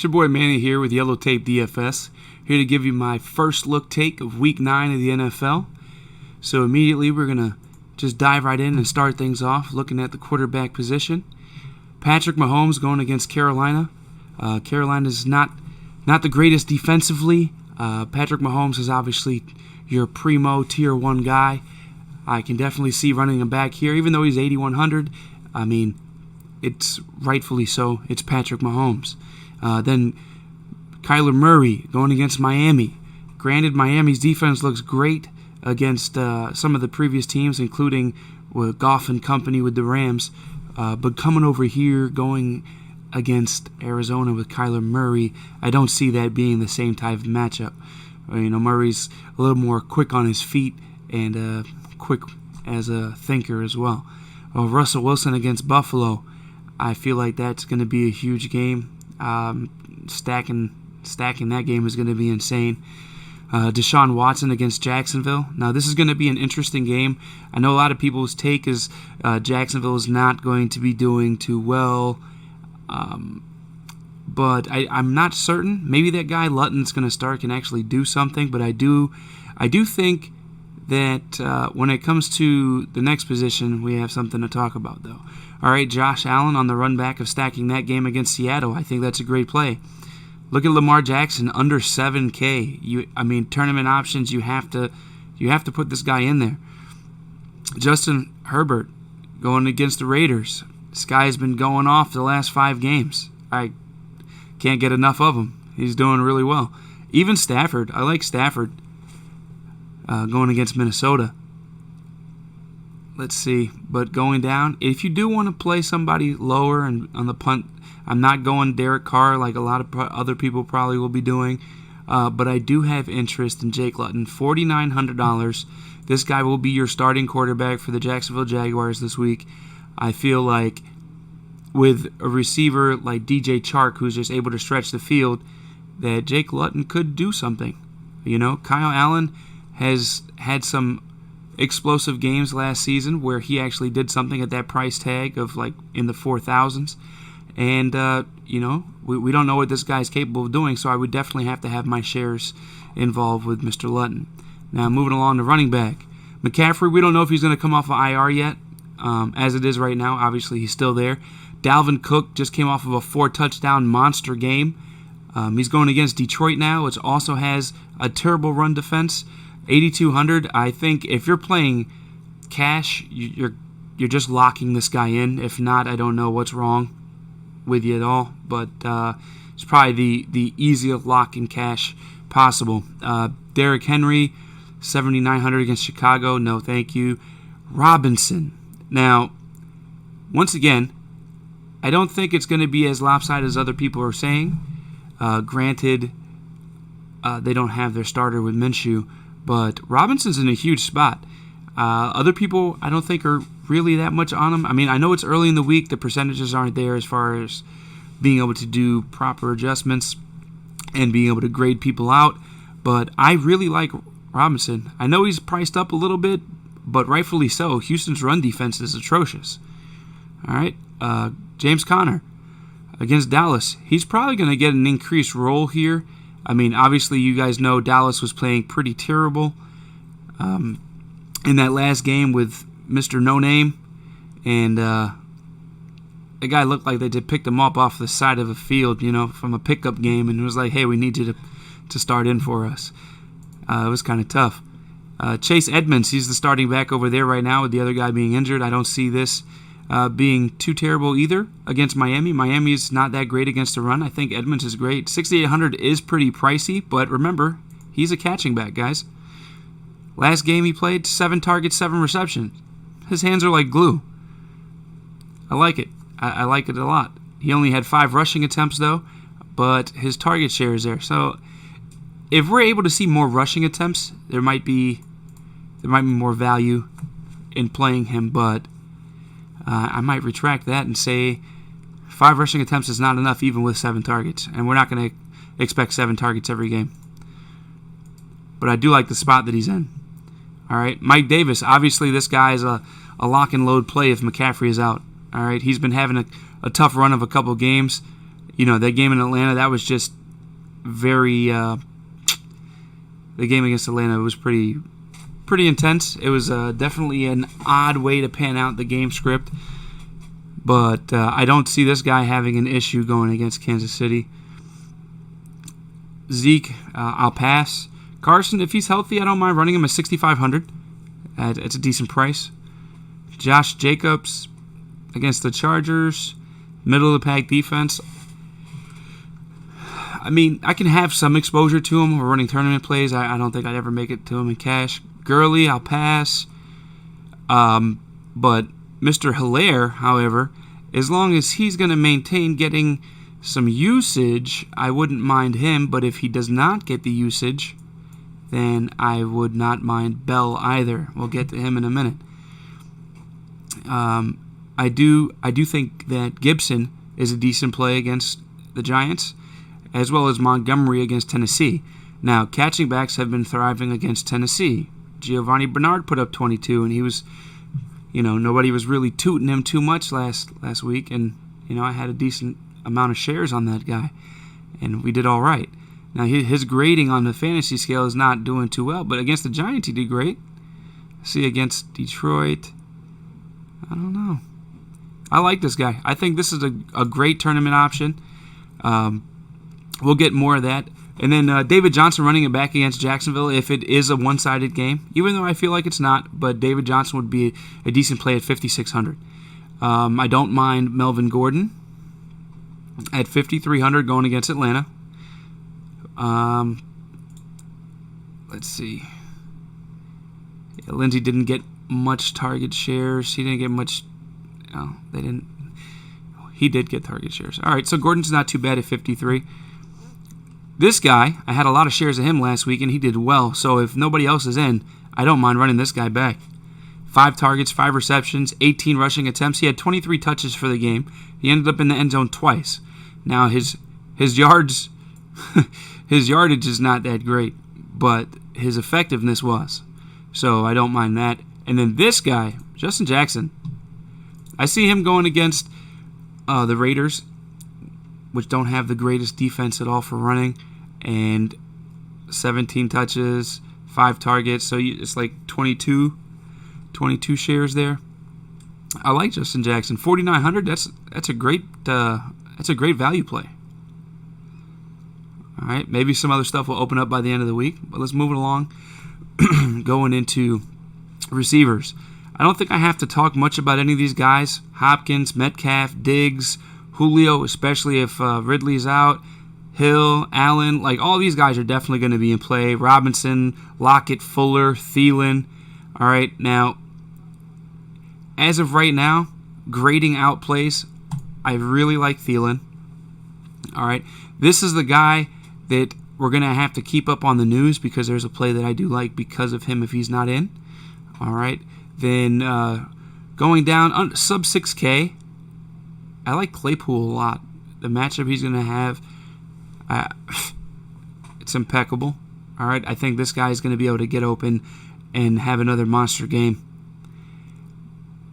It's your boy Manny here with Yellow Tape DFS, here to give you my first look take of Week 9 of the NFL. So immediately we're going to just dive right in and start things off looking at the quarterback position. Patrick Mahomes going against Carolina. Carolina's not the greatest defensively. Patrick Mahomes is obviously your primo Tier 1 guy. I can definitely see running him back here, even though he's 8,100. I mean, it's rightfully so. It's Patrick Mahomes. Then Kyler Murray going against Miami. Granted, Miami's defense looks great against some of the previous teams, including with Goff and company with the Rams. But coming over here, going against Arizona with Kyler Murray, I don't see that being the same type of matchup. Murray's a little more quick on his feet and quick as a thinker as well. Russell Wilson against Buffalo, I feel like that's going to be a huge game. Stacking that game is going to be insane. Deshaun Watson against Jacksonville. Now, this is going to be an interesting game. I know a lot of people's take is Jacksonville is not going to be doing too well. But I'm not certain. Maybe that guy Lutton's going to start can actually do something. But I do think that when it comes to the next position, we have something to talk about, though. All right, Josh Allen on the run back of stacking that game against Seattle. I think that's a great play. Look at Lamar Jackson under 7K. Tournament options. You have to put this guy in there. Justin Herbert going against the Raiders. This guy's been going off the last 5 games. I can't get enough of him. He's doing really well. Even Stafford. I like Stafford going against Minnesota. Let's see. But going down, if you do want to play somebody lower and on the punt, I'm not going Derek Carr like a lot of other people probably will be doing. But I do have interest in Jake Luton. $4,900. This guy will be your starting quarterback for the Jacksonville Jaguars this week. I feel like with a receiver like DJ Chark, who's just able to stretch the field, that Jake Luton could do something. Kyle Allen has had some explosive games last season where he actually did something at that price tag of like in the 4,000s. And, we don't know what this guy's capable of doing, so I would definitely have to have my shares involved with Mr. Luton. Now, moving along to running back. McCaffrey, we don't know if he's going to come off of IR yet. As it is right now, obviously he's still there. Dalvin Cook just came off of a 4-touchdown monster game. He's going against Detroit now, which also has a terrible run defense. 8,200. I think if you're playing cash, you're just locking this guy in. If not, I don't know what's wrong with you at all. But it's probably the easiest lock in cash possible. Derrick Henry, 7,900 against Chicago. No, thank you. Robinson. Now, once again, I don't think it's going to be as lopsided as other people are saying. Granted, they don't have their starter with Minshew, but Robinson's in a huge spot. Other people, I don't think, are really that much on him. I know it's early in the week. The percentages aren't there as far as being able to do proper adjustments and being able to grade people out, but I really like Robinson. I know he's priced up a little bit, but rightfully so. Houston's run defense is atrocious. All right, James Conner against Dallas. He's probably going to get an increased role here. Obviously, you guys know Dallas was playing pretty terrible in that last game with Mr. No Name, and the guy looked like they just picked him up off the side of a field, from a pickup game, and it was like, hey, we need you to start in for us. It was kind of tough. Chase Edmonds, he's the starting back over there right now with the other guy being injured. I don't see this being too terrible either against Miami. Miami is not that great against the run. I think Edmonds is great. 6,800 is pretty pricey, but remember, he's a catching back, guys. Last game he played, 7 targets, 7 receptions. His hands are like glue. I like it. I like it a lot. He only had 5 rushing attempts, though, but his target share is there. So if we're able to see more rushing attempts, there might be more value in playing him, but I might retract that and say 5 rushing attempts is not enough even with 7 targets, and we're not going to expect 7 targets every game. But I do like the spot that he's in. All right, Mike Davis. Obviously, this guy is a lock and load play if McCaffrey is out. All right, he's been having a tough run of a couple games. that game in Atlanta, that was just very. The game against Atlanta was pretty intense. It was definitely an odd way to pan out the game script, but I don't see this guy having an issue going against Kansas City. Zeke, I'll pass. Carson, if he's healthy, I don't mind running him at 6,500. It's a decent price. Josh Jacobs against the Chargers, middle of the pack defense. I mean, I can have some exposure to him. We're running tournament plays. I don't think I'd ever make it to him in cash. Gurley, I'll pass. But Mr. Hilaire, however, as long as he's going to maintain getting some usage, I wouldn't mind him. But if he does not get the usage, then I would not mind Bell either. We'll get to him in a minute. I do think that Gibson is a decent play against the Giants, as well as Montgomery against Tennessee. Now, catching backs have been thriving against Tennessee. Giovanni Bernard put up 22, and he was, nobody was really tooting him too much last week, and, I had a decent amount of shares on that guy, and we did all right. Now, his grading on the fantasy scale is not doing too well, but against the Giants, he did great. See, against Detroit, I don't know. I like this guy. I think this is a great tournament option. We'll get more of that. And then David Johnson running it back against Jacksonville if it is a one-sided game, even though I feel like it's not, but David Johnson would be a decent play at 5,600. I don't mind Melvin Gordon at 5,300 going against Atlanta. Let's see. Yeah, Lindsey didn't get much target shares. He didn't get much. No, they didn't. He did get target shares. All right, so Gordon's not too bad at 53. This guy, I had a lot of shares of him last week, and he did well. So if nobody else is in, I don't mind running this guy back. 5 targets, 5 receptions, 18 rushing attempts. He had 23 touches for the game. He ended up in the end zone twice. Now his yards, his yardage is not that great, but his effectiveness was. So I don't mind that. And then this guy, Justin Jackson, I see him going against the Raiders, which don't have the greatest defense at all for running, and 17 touches, 5 targets, so it's like 22 shares there. I like Justin Jackson. 4,900. That's a great value play. All right, maybe some other stuff will open up by the end of the week, but let's move it along. Going into receivers, I don't think I have to talk much about any of these guys. Hopkins, Metcalf, Diggs, Julio, especially if Ridley's out. Hill, Allen, all these guys are definitely going to be in play. Robinson, Lockett, Fuller, Thielen. All right, now, as of right now, grading out plays, I really like Thielen. All right, this is the guy that we're going to have to keep up on the news because there's a play that I do like because of him if he's not in. All right, then going down sub 6K, I like Claypool a lot. The matchup he's going to have, it's impeccable. All right, I think this guy is going to be able to get open and have another monster game.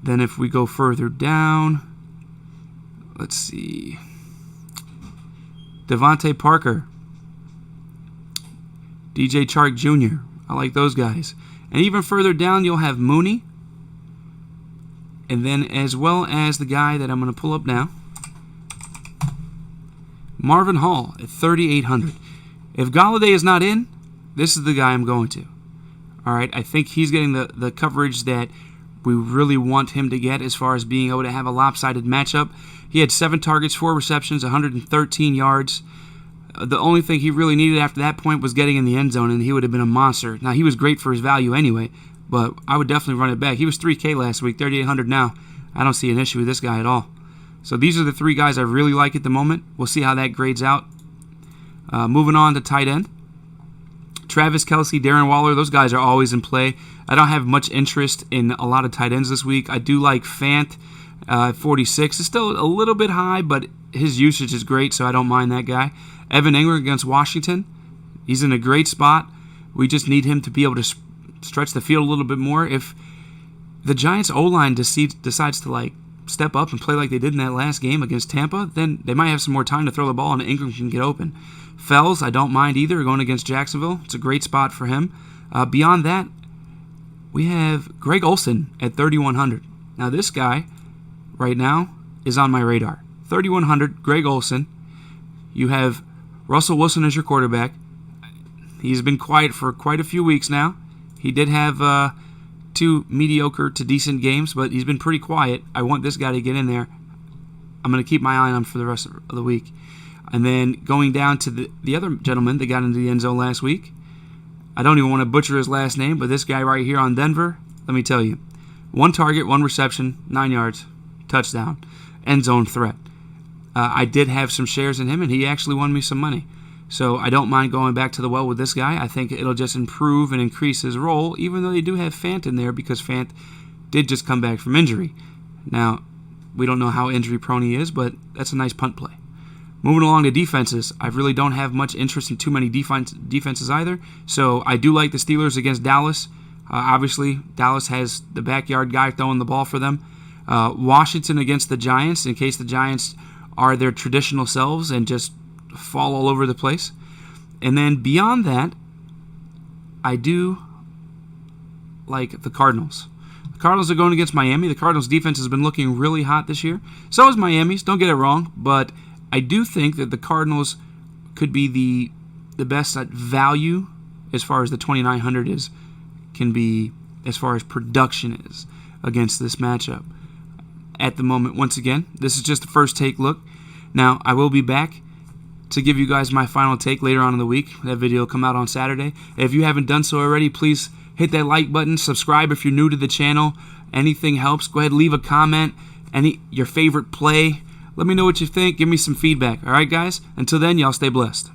Then if we go further down, let's see. Devontae Parker, DJ Chark Jr. I like those guys. And even further down, you'll have Mooney. And then as well as the guy that I'm going to pull up now, Marvin Hall at 3,800. If Golladay is not in, this is the guy I'm going to. All right, I think he's getting the coverage that we really want him to get as far as being able to have a lopsided matchup. He had 7 targets, 4 receptions, 113 yards. The only thing he really needed after that point was getting in the end zone, and he would have been a monster. Now, he was great for his value anyway, but I would definitely run it back. He was 3K last week, 3,800 now. I don't see an issue with this guy at all. So these are the 3 guys I really like at the moment. We'll see how that grades out. Moving on to tight end. Travis Kelce, Darren Waller, those guys are always in play. I don't have much interest in a lot of tight ends this week. I do like Fant at 46. It's still a little bit high, but his usage is great, so I don't mind that guy. Evan Engram against Washington. He's in a great spot. We just need him to be able to stretch the field a little bit more. If the Giants' O-line decides to step up and play like they did in that last game against Tampa, then they might have some more time to throw the ball and Ingram can get open. Fells, I don't mind either, going against Jacksonville. It's a great spot for him. Beyond that, we have Greg Olsen at 3,100. Now this guy right now is on my radar. 3,100, Greg Olsen. You have Russell Wilson as your quarterback. He's been quiet for quite a few weeks now. He did have 2 mediocre to decent games, but he's been pretty quiet. I want this guy to get in there. I'm going to keep my eye on him for the rest of the week. And then going down to the other gentleman that got into the end zone last week, I don't even want to butcher his last name, but this guy right here on Denver, let me tell you, 1 target, 1 reception, 9 yards, touchdown, end zone threat. I did have some shares in him, and he actually won me some money. So I don't mind going back to the well with this guy. I think it'll just improve and increase his role, even though they do have Fant in there because Fant did just come back from injury. Now, we don't know how injury-prone he is, but that's a nice punt play. Moving along to defenses, I really don't have much interest in too many defenses either. So I do like the Steelers against Dallas. Obviously, Dallas has the backyard guy throwing the ball for them. Washington against the Giants, in case the Giants are their traditional selves and just fall all over the place. And then beyond that, I do like the Cardinals. The Cardinals are going against Miami. The Cardinals' defense has been looking really hot this year. So is Miami's, don't get it wrong, but I do think that the Cardinals could be the best at value as far as the 2,900 can be, as far as production is against this matchup. At the moment, once again, this is just a first take look. Now, I will be back to give you guys my final take later on in the week. That video will come out on Saturday. If you haven't done so already, please hit that like button. Subscribe if you're new to the channel. Anything helps. Go ahead, leave a comment. Your favorite play. Let me know what you think. Give me some feedback. All right, guys? Until then, y'all stay blessed.